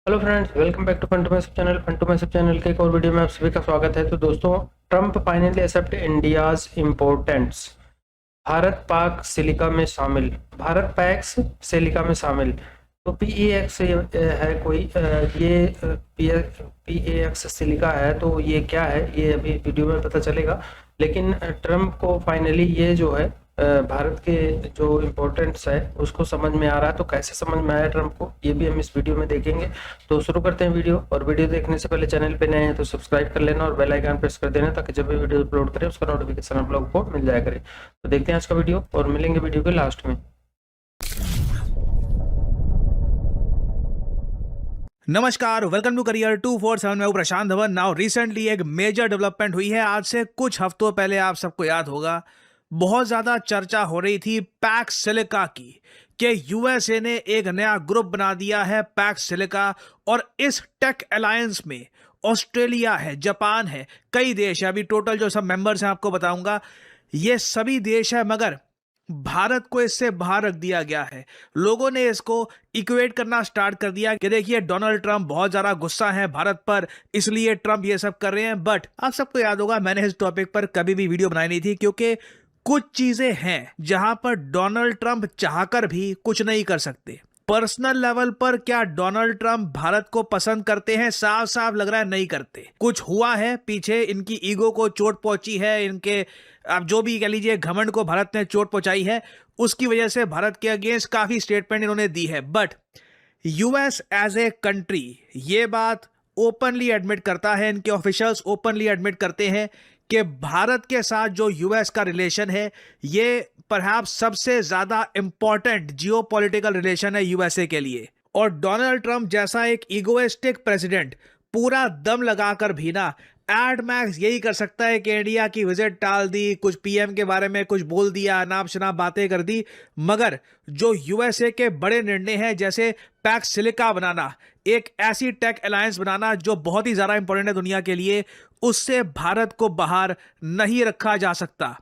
Hello friends, welcome back to Funtoo message channel. Funtoo message channel के एक और video में आप सभी का स्वागत है। तो दोस्तों, Trump finally accept India's importance. Bharat Pax Silica में शामिल। भारत पैक्स सिलिका में शामिल। तो PEX है कोई ये PEX सिलिका है। तो ये क्या है, ये अभी वीडियो में पता चलेगा। लेकिन ट्रम्प को फाइनली ये जो है भारत के जो इम्पोर्टेंट्स है उसको समझ में आ रहा है। तो कैसे समझ में आया ट्रम्प को, ये भी हम इस वीडियो में देखेंगे। तो शुरू करते हैं वीडियो। और वीडियो देखने से पहले चैनल पे नए हैं तो सब्सक्राइब कर लेना और बेल आइकन प्रेस कर देना, ताकि जब भी वीडियो अपलोड करें उसका नोटिफिकेशन आप लोगों को मिल जाया करे। तो देखते हैं आज का वीडियो और मिलेंगे वीडियो के लास्ट में। नमस्कार, वेलकम टू करियर 247। मैं हूं प्रशांत धवन। नाउ रिसेंटली एक मेजर डेवलपमेंट हुई है। आज से कुछ हफ्तों पहले आप सबको याद होगा, बहुत ज्यादा चर्चा हो रही थी पैक्स सिलिका की कि यूएसए ने एक नया ग्रुप बना दिया है पैक्स सिलिका। और इस टेक अलायंस में ऑस्ट्रेलिया है, जापान है, कई देश है। अभी टोटल जो सब मेंबर्स हैं आपको बताऊंगा। ये सभी देश है, मगर भारत को इससे बाहर रख दिया गया है। लोगों ने इसको इक्वेट करना स्टार्ट कर दिया कि देखिए डोनाल्ड ट्रंप बहुत ज्यादा गुस्सा है भारत पर, इसलिए ट्रंप ये सब कर रहे हैं। बट आप सबको याद होगा, मैंने इस टॉपिक पर कभी भी वीडियो बनाई नहीं थी, क्योंकि कुछ चीजें हैं जहां पर डोनाल्ड ट्रंप चाहकर भी कुछ नहीं कर सकते। पर्सनल लेवल पर क्या डोनाल्ड ट्रंप भारत को पसंद करते हैं? साफ साफ लग रहा है नहीं करते। कुछ हुआ है पीछे, इनकी ईगो को चोट पहुंची है, इनके आप जो भी कह लीजिए घमंड को भारत ने चोट पहुंचाई है। उसकी वजह से भारत के अगेंस्ट काफी स्टेटमेंट इन्होंने दी है। But US as a country ये बात ओपनली एडमिट करता है, इनके ऑफिशियल्स ओपनली एडमिट करते हैं कि भारत के साथ जो यूएस का रिलेशन है ये परहैप्स सबसे ज्यादा इंपॉर्टेंट जियोपॉलिटिकल रिलेशन है यूएसए के लिए। और डोनाल्ड ट्रंप जैसा एक इगोइस्टिक प्रेसिडेंट पूरा दम लगाकर भी ना एड मैक्स यही कर सकता है कि इंडिया की विजिट टाल दी, कुछ पीएम के बारे में कुछ बोल दिया, अनाप शनाप बातें कर दी। मगर जो यूएसए के बड़े निर्णय हैं, जैसे पैक्स सिलिका बनाना, एक ऐसी टेक अलायंस बनाना जो बहुत ही ज्यादा इंपॉर्टेंट है दुनिया के लिए, उससे भारत को बाहर नहीं रखा जा सकता।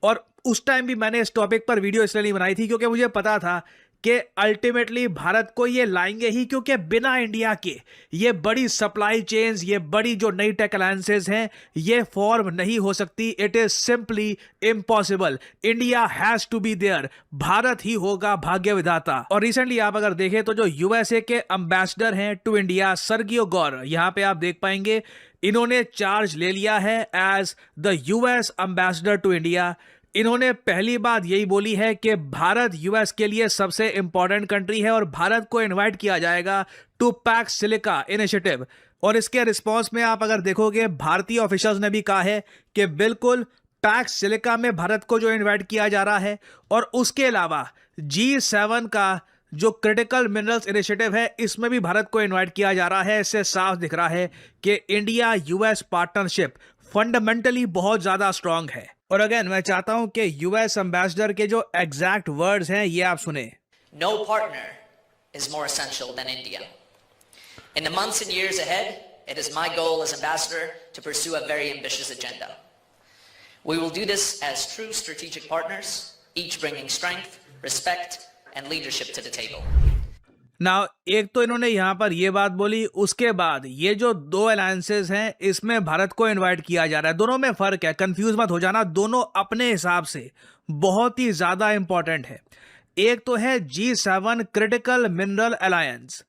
और उस टाइम भी मैंने इस टॉपिक पर वीडियो इसलिए नहीं बनाई थी क्योंकि मुझे पता था कि अल्टीमेटली भारत को ये लाएंगे ही, क्योंकि बिना इंडिया के ये बड़ी सप्लाई चेन्स, ये बड़ी जो नई टेक अलायंसेज हैं, ये फॉर्म नहीं हो सकती। It is simply impossible. India has to be there. Bharat ही होगा भाग्य विधाता। और रिसेंटली आप अगर देखें तो जो यूएसए के एम्बेसडर हैं टू इंडिया, सर्गियो गौर, यहां पे आप देख पाएंगे इन्होंने चार्ज ले लिया है as the US ambassador to India. इन्होंने पहली बात यही बोली है कि भारत यूएस के लिए सबसे इंपॉर्टेंट कंट्री है और भारत को इनवाइट किया जाएगा टू पैक्स सिलिका इनिशिएटिव। और इसके रिस्पांस में आप अगर देखोगे, भारतीय ऑफिशियल्स ने भी कहा है कि बिल्कुल पैक्स सिलिका में भारत को जो इनवाइट किया जा रहा है। और उसके अलावा G7 का जो क्रिटिकल मिनरल्स इनिशिएटिव है, इसमें भी भारत को इनवाइट किया जा रहा है। इससे साफ दिख रहा है कि इंडिया यूएस पार्टनरशिप फंडामेंटली बहुत ज्यादा स्ट्रांग है। और अगेन मैं चाहता हूं कि यूएस एम्बेसडर के जो एग्जैक्ट वर्ड्स हैं ये आप सुने। No partner is more essential than India. In the months and years ahead, it is my goal as ambassador to pursue a very ambitious agenda. We will do this as true strategic partners, each bringing strength, respect, and leadership to the table. Now एक तो इन्होंने यहां पर यह बात बोली, उसके बाद ये जो दो अलायंसेस हैं इसमें भारत को इनवाइट किया जा रहा है। दोनों में फर्क है, कंफ्यूज मत हो जाना, दोनों अपने हिसाब से बहुत ही ज्यादा इंपॉर्टेंट है। एक तो है G7 क्रिटिकल मिनरल अलायंस,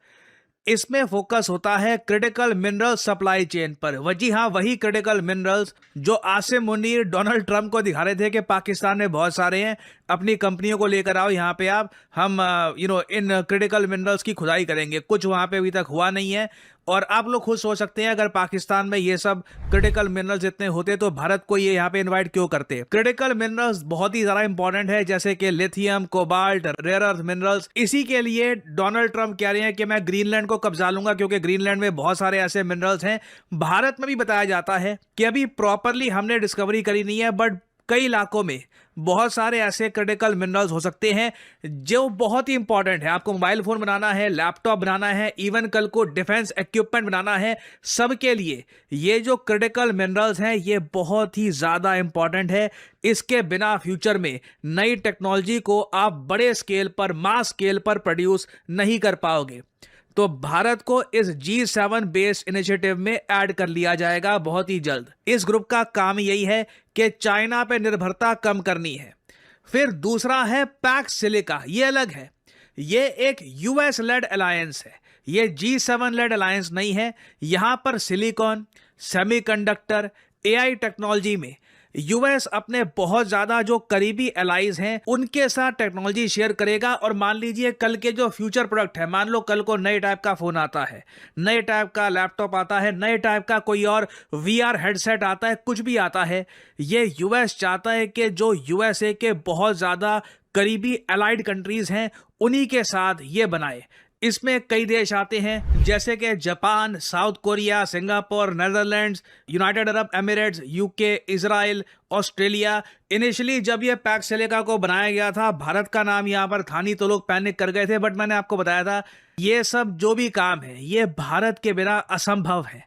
इसमें फोकस होता है क्रिटिकल मिनरल सप्लाई चेन पर। जी हाँ, वही क्रिटिकल मिनरल्स जो आसिम मुनीर डोनाल्ड ट्रंप को दिखा रहे थे कि पाकिस्तान में बहुत सारे हैं, अपनी कंपनियों को लेकर आओ यहाँ पे, आप हम इन क्रिटिकल मिनरल्स की खुदाई करेंगे। कुछ वहाँ पे अभी तक हुआ नहीं है। और आप लोग खुद सोच सकते हैं, अगर पाकिस्तान में ये सब क्रिटिकल मिनरल्स इतने होते तो भारत को ये यहाँ पे इनवाइट क्यों करते। क्रिटिकल मिनरल्स बहुत ही ज्यादा इंपॉर्टेंट है, जैसे कि lithium, cobalt, rare earth minerals. इसी के लिए डोनाल्ड ट्रंप कह रहे हैं कि मैं ग्रीनलैंड को कब्जा लूंगा, क्योंकि ग्रीनलैंड में बहुत सारे ऐसे मिनरल्स हैं। भारत में भी बताया जाता है कि अभी प्रॉपरली हमने डिस्कवरी करी नहीं है, बट कई इलाकों में बहुत सारे ऐसे क्रिटिकल मिनरल्स हो सकते हैं जो बहुत ही इंपॉर्टेंट है। आपको मोबाइल फोन बनाना है, लैपटॉप बनाना है, इवन कल को डिफेंस इक्विपमेंट बनाना है, सबके लिए ये जो क्रिटिकल मिनरल्स हैं ये बहुत ही ज्यादा इंपॉर्टेंट है। इसके बिना फ्यूचर में नई टेक्नोलॉजी को आप बड़े स्केल पर, मास स्केल पर प्रोड्यूस नहीं कर पाओगे। तो भारत को इस G7 बेस्ड इनिशिएटिव में ऐड कर लिया जाएगा बहुत ही जल्द। इस ग्रुप का काम यही है कि चाइना पे निर्भरता कम करनी है। फिर दूसरा है पैक्स सिलिका, ये अलग है, ये एक यूएस लेड अलायंस है, ये G7 लेड अलायंस नहीं है। यहां पर सिलिकॉन, सेमीकंडक्टर, एआई टेक्नोलॉजी में यूएस अपने बहुत ज्यादा जो करीबी एलाइज हैं उनके साथ टेक्नोलॉजी शेयर करेगा। और मान लीजिए कल के जो फ्यूचर प्रोडक्ट है, मान लो कल को नए टाइप का फोन आता है, नए टाइप का लैपटॉप आता है, नए टाइप का कोई और वीआर हेडसेट आता है, कुछ भी आता है, ये यूएस चाहता है कि जो यूएसए के बहुत ज्यादा करीबी एलाइड कंट्रीज हैं उन्हीं के साथ ये बनाए। इसमें कई देश आते हैं जैसे कि Japan, south Korea, Singapore, Netherlands, United Arab Emirates, UK, Israel, Australia. Initially जब ये पैक्स सिलिका को बनाया गया था, भारत का नाम यहाँ पर था नहीं, तो लोग पैनिक कर गए थे। बट मैंने आपको बताया था ये सब जो भी काम है ये भारत के बिना असंभव है।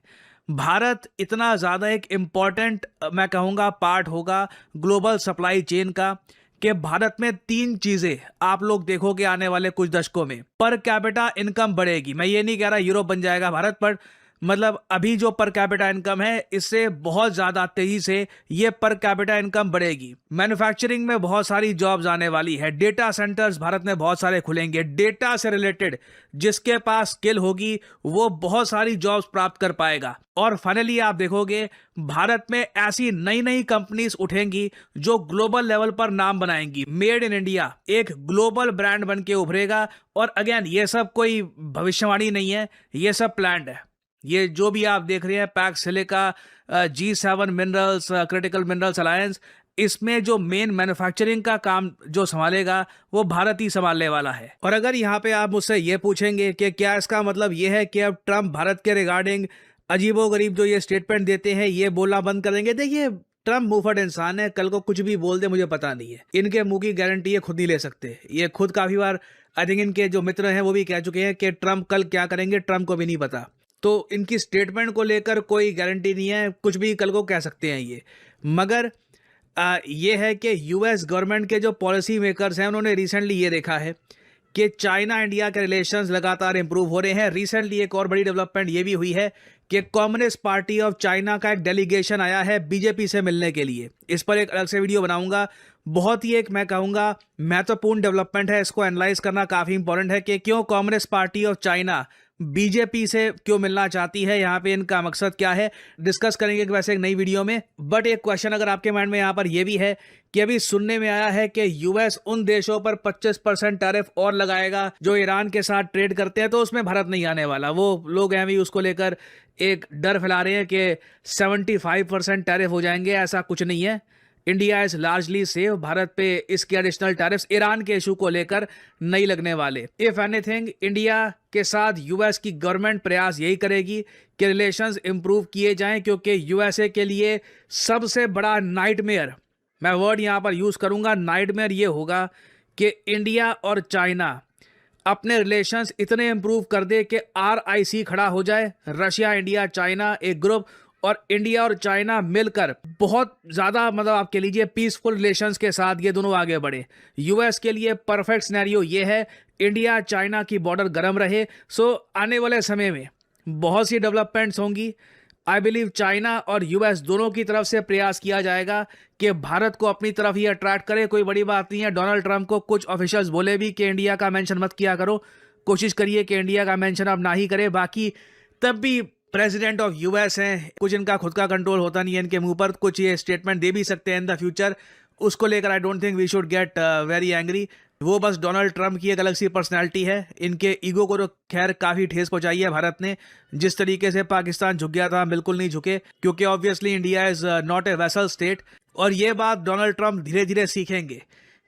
भारत इतना ज़्यादा एक इम्पॉर्टेंट मैं कहूँगा पार्ट होगा ग्लोबल सप्लाई चेन का कि भारत में 3 चीजें आप लोग देखोगे आने वाले कुछ दशकों में। पर कैपिटा इनकम बढ़ेगी। मैं ये नहीं कह रहा यूरोप बन जाएगा भारत, पर मतलब अभी जो पर कैपिटा इनकम है इससे बहुत ज्यादा तेजी से ये पर कैपिटा इनकम बढ़ेगी। मैन्युफैक्चरिंग में बहुत सारी जॉब्स आने वाली है। डेटा सेंटर्स भारत में बहुत सारे खुलेंगे। डेटा से रिलेटेड जिसके पास स्किल होगी वो बहुत सारी जॉब्स प्राप्त कर पाएगा। और फाइनली आप देखोगे भारत में ऐसी नई नई कंपनीज उठेंगी जो ग्लोबल लेवल पर नाम बनाएंगी। मेड इन इंडिया एक ग्लोबल ब्रांड बन के उभरेगा। और अगेन ये सब कोई भविष्यवाणी नहीं है, ये सब प्लान्ड है। ये जो भी आप देख रहे हैं PACS silica, G7 minerals, critical minerals alliance, इसमें जो मेन मैन्युफैक्चरिंग का काम जो संभालेगा वो भारत ही संभालने वाला है। और अगर यहाँ पे आप मुझसे ये पूछेंगे कि क्या इसका मतलब ये है कि अब ट्रम्प भारत के रिगार्डिंग अजीबोगरीब जो ये स्टेटमेंट देते हैं ये बोलना बंद कर देंगे? देखिए ट्रम्प मुंहफट इंसान है, कल को कुछ भी बोल दे मुझे पता नहीं है। इनके मुंह की गारंटी ये खुद नहीं ले सकते। ये खुद काफी बार आई थिंक इनके जो मित्र हैं वो भी कह चुके हैं कि ट्रम्प कल क्या करेंगे ट्रम्प को भी नहीं पता। तो इनकी स्टेटमेंट को लेकर कोई गारंटी नहीं है, कुछ भी कल को कह सकते हैं ये। मगर ये है कि यूएस गवर्नमेंट के जो पॉलिसी मेकर्स हैं उन्होंने रिसेंटली ये देखा है कि चाइना इंडिया के रिलेशंस लगातार इंप्रूव हो रहे हैं। रिसेंटली एक और बड़ी डेवलपमेंट ये भी हुई है कि कम्युनिस्ट पार्टी ऑफ चाइना का एक डेलीगेशन आया है बीजेपी से मिलने के लिए। इस पर एक अलग से वीडियो बनाऊंगा। बहुत ही एक मैं कहूँगा महत्वपूर्ण डेवलपमेंट है, इसको एनालाइज करना काफ़ी इंपॉर्टेंट है कि क्यों communist party of China BJP से क्यों मिलना चाहती है, यहाँ पे इनका मकसद क्या है, डिस्कस करेंगे वैसे एक नई वीडियो में। बट एक क्वेश्चन अगर आपके माइंड में यहाँ पर यह भी है कि अभी सुनने में आया है कि यूएस उन देशों पर 25% टैरिफ और लगाएगा जो ईरान के साथ ट्रेड करते हैं, तो उसमें भारत नहीं आने वाला। वो लोग हैं भी उसको लेकर एक डर फैला रहे हैं कि 75% टैरिफ हो जाएंगे। ऐसा कुछ नहीं है। India is largely safe. Bharat पे इसके एडिशनल टैरिफ्स ईरान के इशू को लेकर नहीं लगने वाले। इफ एनीथिंग इंडिया के साथ यूएस की गवर्नमेंट प्रयास यही करेगी कि रिलेशंस इंप्रूव किए जाएं, क्योंकि यूएसए के लिए सबसे बड़ा नाइटमेयर, मैं वर्ड यहाँ पर यूज करूंगा नाइटमेयर, ये होगा कि इंडिया और चाइना अपने रिलेशंस इतने इंप्रूव कर दे कि RIC खड़ा हो जाए, रशिया इंडिया चाइना एक ग्रुप, और इंडिया और चाइना मिलकर बहुत ज़्यादा मतलब आप कह लीजिए पीसफुल रिलेशंस के साथ ये दोनों आगे बढ़े। यूएस के लिए परफेक्ट सिनेरियो ये है, इंडिया चाइना की बॉर्डर गर्म रहे। सो आने वाले समय में बहुत सी डेवलपमेंट्स होंगी। आई बिलीव चाइना और यूएस दोनों की तरफ से प्रयास किया जाएगा कि भारत को अपनी तरफ ही अट्रैक्ट करे। कोई बड़ी बात नहीं है, डोनाल्ड ट्रंप को कुछ ऑफिशियल्स बोले भी कि इंडिया का मेंशन मत किया करो, कोशिश करिए कि इंडिया का मेंशन अब ना ही करे। बाकी तब भी प्रेसिडेंट ऑफ यूएस हैं, कुछ इनका खुद का कंट्रोल होता नहीं है इनके मुंह पर, कुछ ये स्टेटमेंट दे भी सकते हैं इन द फ्यूचर। उसको लेकर I don't think we should get very angry. वो बस डोनाल्ड ट्रंप की एक अलग सी पर्सनैलिटी है। इनके ईगो को तो खैर काफ़ी ठेस पहुंचाई है भारत ने। जिस तरीके से पाकिस्तान झुक गया था बिल्कुल नहीं झुके, क्योंकि obviously India is not a vessel state. और ये बात डोनाल्ड ट्रंप धीरे धीरे सीखेंगे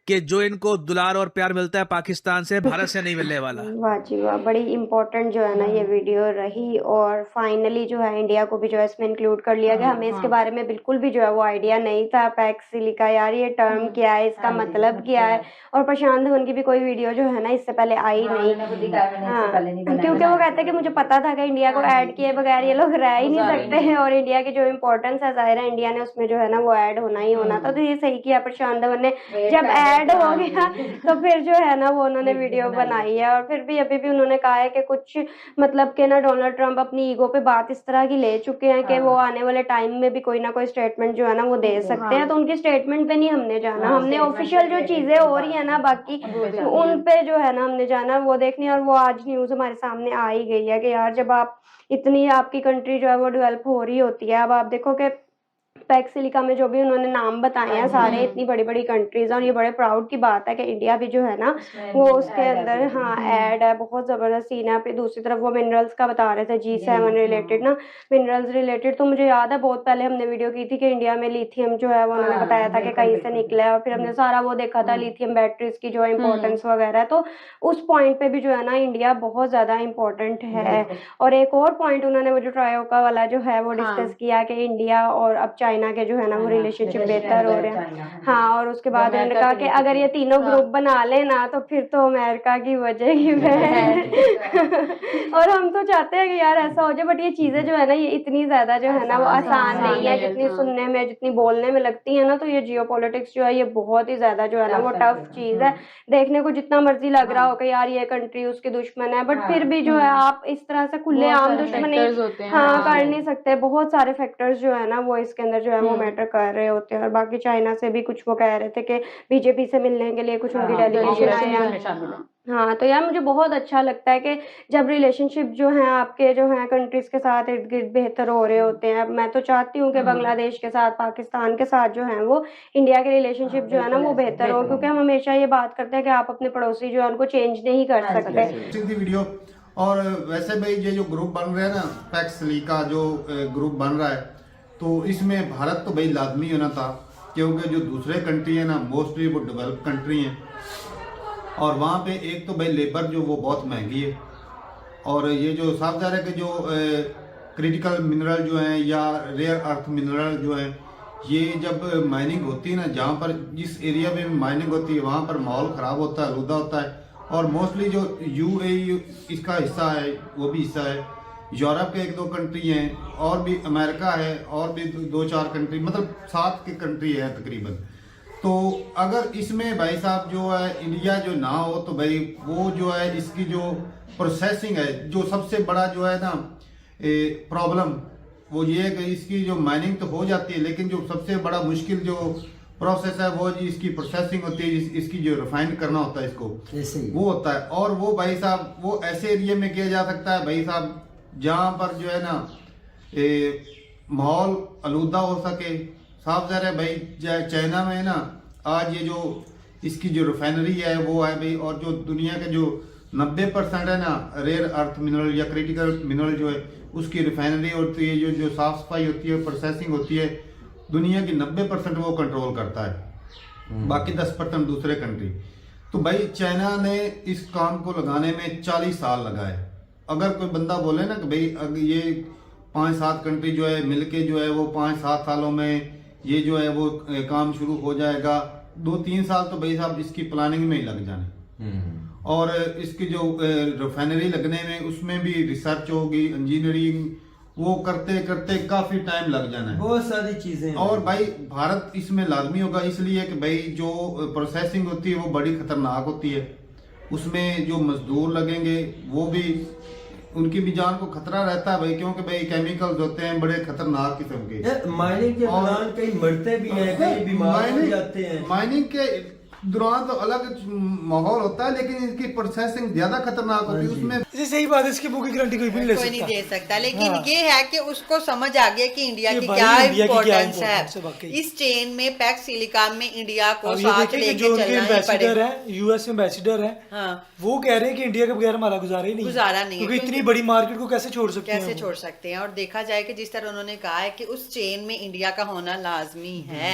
कि जो इनको दुलार और प्यार मिलता है पाकिस्तान से, भारत से नहीं मिलने वाला। वाह जी वाह, बड़ी इम्पोर्टेंट जो है ना ये वीडियो रही। और फाइनली जो है इंडिया को भी जो है इसमें इंक्लूड कर लिया गया। हमें इसके बारे में बिल्कुल भी जो है वो आइडिया नहीं था। पैक्स सिलिका यार ये टर्म क्या है, इसका मतलब क्या है। और प्रशांत धवन की भी कोई वीडियो जो है ना इससे पहले आई नहीं। हाँ, क्योंकि वो कहते हैं कि मुझे पता था कि इंडिया को ऐड किए बगैर ये लोग रह ही नहीं सकते हैं। और इंडिया की जो इम्पोर्टेंस है जाहिर है इंडिया ने उसमें जो है ना वो ऐड होना ही होना था। तो ये सही किया प्रशांत धवन ने जब ऐड हो गया तो फिर जो है ना वो उन्होंने वीडियो बनाई है। और फिर भी अभी भी उन्होंने कहा है कि कुछ मतलब कि ना डोनाल्ड ट्रंप अपनी ईगो पे बात इस तरह की ले चुके हैं कि वो आने वाले टाइम में भी कोई ना कोई स्टेटमेंट जो है ना वो दे सकते हैं। तो उनकी स्टेटमेंट पे नहीं हमने जाना, हमने ऑफिशियल जो चीजें हो रही है ना बाकी उन पे जो है ना हमने जाना वो देखनी। और वो आज न्यूज हमारे सामने आ ही गई है कि यार जब आप इतनी आपकी कंट्री जो है वो डेवलप हो रही होती है, अब आप देखो कि पैक्स सिलिका में जो भी उन्होंने नाम बताए हैं सारे इतनी बड़ी बड़ी कंट्रीज हैं। और ये बड़े प्राउड की बात है कि इंडिया भी जो है ना वो उसके अंदर हाँ ऐड है, बहुत जबरदस्त सीन है। फिर दूसरी तरफ वो मिनरल्स का बता रहे थे G7 रिलेटेड ना, मिनरल्स रिलेटेड। तो मुझे याद है बहुत पहले हमने वीडियो की थी कि इंडिया में लिथियम जो है वो उन्होंने बताया था कि कहीं से निकला है। और फिर हमने सारा वो देखा था लिथियम बैटरीज की जो इम्पोर्टेंस वगैरह। तो उस पॉइंट पे भी जो है ना इंडिया बहुत ज्यादा इम्पोर्टेंट है। और एक और पॉइंट उन्होंने वो जो ट्रायोका वाला जो है वो डिस्कस किया कि इंडिया और अब चाइना के जो है ना वो रिलेशनशिप बेहतर हो रहे हैं। हाँ, और उसके बाद उन्होंने कहा कि अगर ये तीनों ग्रुप बना लेना तो फिर तो अमेरिका की वजह ही है। और हम तो चाहते हैं कि यार ऐसा हो जाए, बट ये चीजें जो है ना ये इतनी ज्यादा जो है ना वो आसान नहीं है जितनी सुनने में जितनी बोलने में लगती है ना। तो ये जियोपॉलिटिक्स जो है ये बहुत ही ज्यादा जो है ना वो टफ चीज है। देखने को जितना मर्जी लग रहा हो कि यार ये कंट्री उसकी दुश्मन है, बट फिर भी जो है आप इस तरह से खुले आम दुश्मनी हाँ कर नहीं सकते। बहुत सारे फैक्टर्स जो है ना वो इसके अंदर जो है वो मैटर कर रहे होते हैं। और बाकी चाइना से भी कुछ वो कह रहे थे कि बीजेपी से मिलने के लिए कुछ उनकी डेलीगेशन आए हैं। हाँ, तो यार मुझे बहुत अच्छा लगता है कि जब रिलेशनशिप जो है आपके जो है कंट्रीज के साथ इर्द गिर्द बेहतर हो रहे होते हैं। मैं तो चाहती हूँ कि बांग्लादेश के साथ पाकिस्तान के साथ जो है वो इंडिया के रिलेशनशिप जो है ना वो बेहतर हो, क्योंकि हम हमेशा ये बात करते हैं कि आप अपने पड़ोसी जो है उनको चेंज नहीं कर सकते। सीधी वीडियो। और वैसे भाई ये जो ग्रुप बन रहे हैं ना पैक्स का जो ग्रुप बन रहा है, तो इसमें भारत तो भाई लाजमी होना था, क्योंकि जो दूसरे कंट्री है ना मोस्टली वो डेवलप कंट्री हैं और वहाँ पे एक तो भाई लेबर जो वो बहुत महंगी है। और ये जो साफ जा रहा है कि जो क्रिटिकल मिनरल जो हैं या रेयर अर्थ मिनरल जो हैं, ये जब माइनिंग होती है ना, जहाँ पर जिस एरिया में माइनिंग होती है वहाँ पर माहौल ख़राब होता है, आलूदा होता है। और मोस्टली जो UAE इसका हिस्सा है, वो भी हिस्सा है, यूरोप के 1-2 कंट्री हैं, और भी अमेरिका है, और भी 2-4 कंट्री, मतलब 7 की कंट्री है तकरीबन। तो अगर इसमें भाई साहब जो है इंडिया जो ना हो तो भाई वो जो है इसकी जो प्रोसेसिंग है, जो सबसे बड़ा जो है ना प्रॉब्लम वो ये है कि इसकी जो माइनिंग तो हो जाती है, लेकिन जो सबसे बड़ा मुश्किल जो प्रोसेस है वो जी इसकी प्रोसेसिंग होती है, इसकी जो रिफाइन करना होता है इसको, वो होता है। और वो भाई साहब वो ऐसे एरिया में किया जा सकता है भाई साहब जहाँ पर जो है ना माहौल आलूदा हो सके। साफ ज़ाहिर है भाई चाइना में ना आज ये जो इसकी जो रिफाइनरी है वो है भाई, और जो दुनिया के जो 90% है ना रेयर अर्थ मिनरल या क्रिटिकल मिनरल जो है उसकी रिफाइनरी होती है, जो साफ सफाई होती है, प्रोसेसिंग होती है, दुनिया की 90% वो कंट्रोल करता है, बाकी 10% दूसरे कंट्री। तो भाई चाइना ने इस काम को लगाने में 40 साल लगाए। अगर कोई बंदा बोले ना कि भाई अगर ये 5-7 कंट्री जो है मिलके जो है वो 5-7 सालों में ये जो है वो काम शुरू हो जाएगा, 2-3 साल तो भाई साहब इसकी प्लानिंग में ही लग जाने। और इसकी जो रिफाइनरी लगने में उसमें भी रिसर्च होगी, इंजीनियरिंग, वो करते करते काफी टाइम लग जाना है, बहुत सारी चीजें। और भाई भारत इसमें लाजमी होगा, इसलिए कि भाई जो प्रोसेसिंग होती है वो बड़ी खतरनाक होती है, उसमें जो मजदूर लगेंगे वो भी उनकी भी जान को खतरा रहता है भाई, क्योंकि भाई केमिकल्स होते हैं बड़े खतरनाक किस्म के। माइनिंग के दौरान कई मरते भी हैं, कई बीमार हो जाते हैं। माइनिंग के दौरान तो अलग माहौल होता है, लेकिन इनकी प्रोसेसिंग ज्यादा खतरनाक होती है, उसमें सही बात है, इसकी बुक की गारंटी कोई भी नहीं ले कोई नहीं सकता। दे सकता, लेकिन ये है कि उसको समझ आ गया कि इंडिया की क्या इम्पोर्टेंस है। इस चेन में पैक्स सिलिका में इंडिया को साथ लेके चलना ही पड़ेगा। यूएस एम्बेसडर है, हाँ, वो कह रहे हैं कि इंडिया के बगैर हमारा गुजारा ही नहीं, गुजारा नहीं है, क्योंकि इतनी बड़ी मार्केट को कैसे छोड़ सकते हैं, कैसे छोड़ सकते हैं। और देखा जाए कि जिस तरह उन्होंने कहा है कि उस चेन में इंडिया का होना लाजमी है,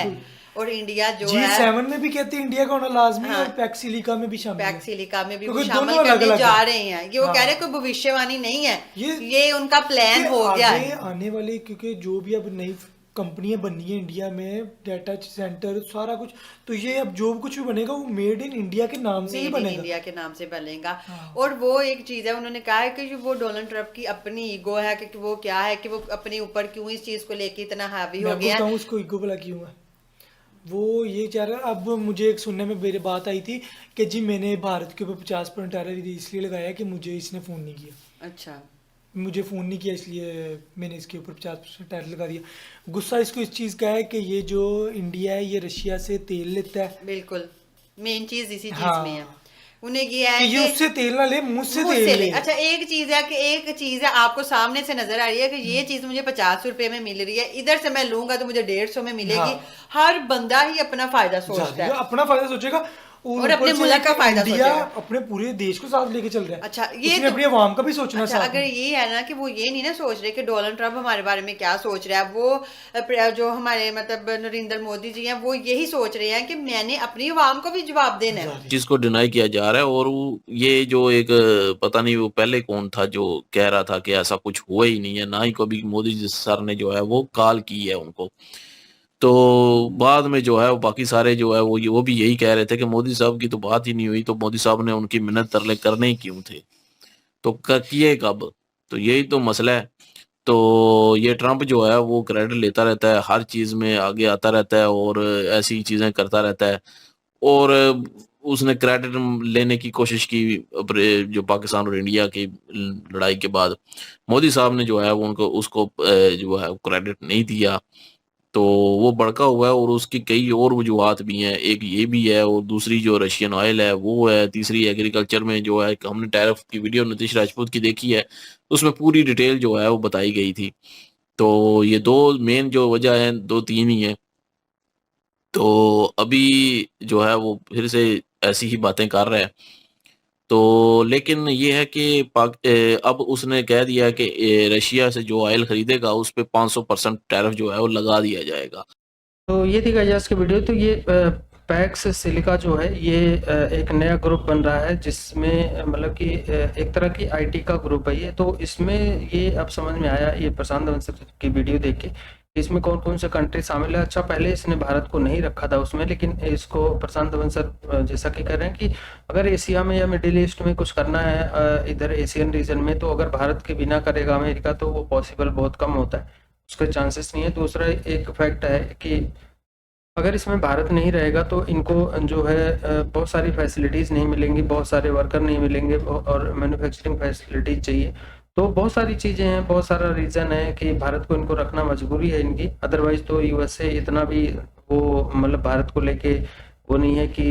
और इंडिया जो है G7 में भी कहते हैं इंडिया का होना लाजमी है, और पैक्स सिलिका में भी शामिल है। पैक्स सिलिका में भी वो क्योंकि शामिल दोनों करने अलग-अलग जा हैं। रहे हैं। ये वो कह रहे हैं कोई भविष्यवाणी नहीं है, ये- ये उनका प्लान हो गया आगे है। आने वाले, क्योंकि जो भी अब नई कंपनियां बननी है इंडिया में, डाटा सेंटर सारा कुछ, तो ये अब जो कुछ भी बनेगा वो मेड इन इंडिया के नाम से ही मेड इन बनेगा। इंडिया के नाम से बनेगा। और वो एक चीज है, उन्होंने कहा है कि जो वो डोनाल्ड ट्रंप की अपनी ईगो है कि वो क्या है कि वो अपने ऊपर क्यों इस चीज को लेके इतना हावी हो मैं गया बोलता है। हूँ उसको ईगो भला क्यों है, वो ये कह रहा है। अब मुझे एक सुनने में मेरी बात आई थी कि जी मैंने भारत के ऊपर 50% टैरिफ इसलिए लगाया कि मुझे इसने फ़ोन नहीं किया, अच्छा मुझे फ़ोन नहीं किया इसलिए मैंने इसके ऊपर 50% टैरिफ लगा दिया। गुस्सा इसको इस चीज़ का है कि ये जो इंडिया है ये रशिया से तेल लेता है। बिल्कुल मेन चीज इसी चीज हाँ। में है। उन्हें ये है कि ये उससे तेल ना ले, मुझसे मुझसे तेल ले। ले। अच्छा एक चीज है आपको सामने से नजर आ रही है कि ये चीज मुझे 50 रुपए में मिल रही है, इधर से मैं लूंगा तो मुझे 150 में मिलेगी। हाँ। हर बंदा ही अपना फायदा सोचता है अपना फायदा सोचेगा और अपने मुल्क का फायदा इंडिया सोचेगा। अपने पूरे देश को साथ लेके चल रहा है। अच्छा ये उसने अपनी आवाम का भी सोचना अच्छा साथ अगर में। ये है ना कि वो ये नहीं ना सोच रहे कि डोनाल्ड ट्रंप हमारे बारे में क्या सोच रहा है, वो जो हमारे मतलब नरेंद्र मोदी जी हैं वो यही सोच रहे हैं कि मैंने अपनी आवाम को भी जवाब देना है। जिसको डिनाई किया जा रहा है। और ये जो एक पता नहीं वो पहले कौन था जो कह रहा था कि ऐसा कुछ हुआ ही नहीं है, ना ही कभी मोदी जी सर ने जो है वो कॉल की है उनको। तो बाद में जो है वो बाकी सारे जो है वो भी यही कह रहे थे कि मोदी साहब की तो बात ही नहीं हुई, तो मोदी साहब ने उनकी मिन्नत तरले करने ही क्यों थे, तो किए कब? तो यही तो मसला है। तो ये ट्रम्प जो है वो क्रेडिट लेता रहता है, हर चीज़ में आगे आता रहता है और ऐसी चीज़ें करता रहता है। और उसने क्रेडिट लेने की कोशिश की जो पाकिस्तान और इंडिया की लड़ाई के बाद। मोदी साहब ने जो है वो उसको जो है क्रेडिट नहीं दिया, तो वो भड़का हुआ है। और उसकी कई और वजूहत भी हैं, एक ये भी है और दूसरी जो रशियन ऑयल है वो है, तीसरी एग्रीकल्चर में जो है हमने टैरिफ की वीडियो नीतीश राजपूत की देखी है, उसमें पूरी डिटेल जो है वो बताई गई थी। तो ये दो मेन जो वजह है, दो तीन ही है। तो अभी जो है वो फिर से ऐसी ही बातें कर रहा है। तो लेकिन ये है कि अब उसने कह दिया है कि रशिया से जो ऑयल खरीदेगा उस पे 500% टैरिफ जो है वो लगा दिया जाएगा। तो ये थी गाइस आज की वीडियो। तो ये पैक्स सिलिका जो है ये एक नया ग्रुप बन रहा है जिसमें मतलब कि एक तरह की आईटी का ग्रुप है ये। तो इसमें ये अब समझ में आया ये प्रशांत वंश की वीडियो देख के, इसमें कौन कौन से कंट्री शामिल है। अच्छा पहले इसने भारत को नहीं रखा था उसमें, लेकिन इसको प्रशांत वंश जैसा कि कह रहे हैं कि अगर एशिया में या मिडिल ईस्ट में कुछ करना है इधर एशियन रीजन में, तो अगर भारत के बिना करेगा अमेरिका तो वो पॉसिबल बहुत कम होता है, उसके चांसेस नहीं है। दूसरा एक फैक्ट है कि अगर इसमें भारत नहीं रहेगा तो इनको जो है बहुत सारी फैसिलिटीज़ नहीं मिलेंगी, बहुत सारे वर्कर नहीं मिलेंगे और मैन्युफैक्चरिंग फैसिलिटीज चाहिए। तो बहुत सारी चीज़ें हैं, बहुत सारा रीज़न है कि भारत को इनको रखना मजबूरी है इनकी। अदरवाइज़ तो यूएसए इतना भी वो मतलब भारत को लेके वो नहीं है कि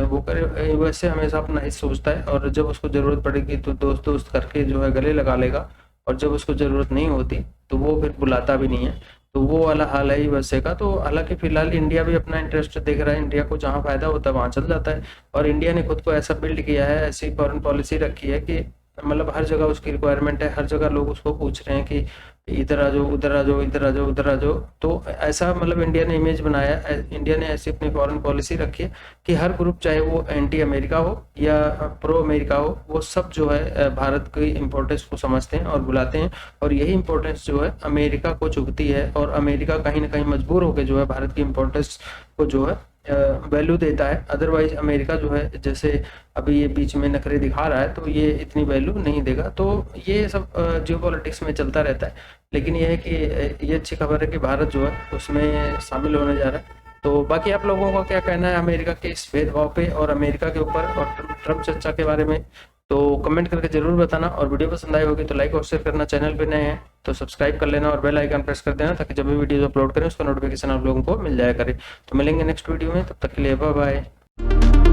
वो करे। यूएसए हमेशा अपना ही सोचता है और जब उसको ज़रूरत पड़ेगी तो दोस्त दोस्त करके जो है गले लगा लेगा, और जब उसको ज़रूरत नहीं होती तो वो फिर बुलाता भी नहीं है। तो वो वाला हाल है यूएसए का। तो हालांकि फिलहाल इंडिया भी अपना इंटरेस्ट देख रहा है, इंडिया को जहाँ फ़ायदा होता है वहाँ चल जाता है। और इंडिया ने खुद को ऐसा बिल्ड किया है, ऐसी फॉरेन पॉलिसी रखी है कि मतलब हर जगह उसकी रिक्वायरमेंट है, हर जगह लोग उसको पूछ रहे हैं कि इधर आ जाओ, उधर आ जाओ, इधर आ जाओ, उधर आ जाओ। तो ऐसा मतलब इंडिया ने इमेज बनाया, इंडिया ने ऐसी अपनी फॉरेन पॉलिसी रखी है कि हर ग्रुप चाहे वो एंटी अमेरिका हो या प्रो अमेरिका हो, वो सब जो है भारत की इम्पोर्टेंस को समझते हैं और बुलाते हैं। और यही इम्पोर्टेंस जो है अमेरिका को चुभती है, और अमेरिका कहीं ना कहीं मजबूर होकर जो है भारत की इम्पोर्टेंस को जो है वैल्यू देता है। अदरवाइज अमेरिका जो है जैसे अभी ये बीच में नखरे दिखा रहा है तो ये इतनी वैल्यू नहीं देगा। तो ये सब जियोपॉलिटिक्स में चलता रहता है। लेकिन ये है कि ये अच्छी खबर है कि भारत जो है उसमें शामिल होने जा रहा है। तो बाकी आप लोगों का क्या कहना है अमेरिका के इस भेदभाव पे और अमेरिका के ऊपर और ट्रम्प चर्चा के बारे में, तो कमेंट करके जरूर बताना। और वीडियो पसंद आई होगी तो लाइक और शेयर करना, चैनल पे नए हैं तो सब्सक्राइब कर लेना और बेल आइकन प्रेस कर देना ताकि जब भी वीडियो अपलोड करें उसका नोटिफिकेशन आप लोगों को मिल जाया करे। तो मिलेंगे नेक्स्ट वीडियो में, तब तक के लिए बाय बाय।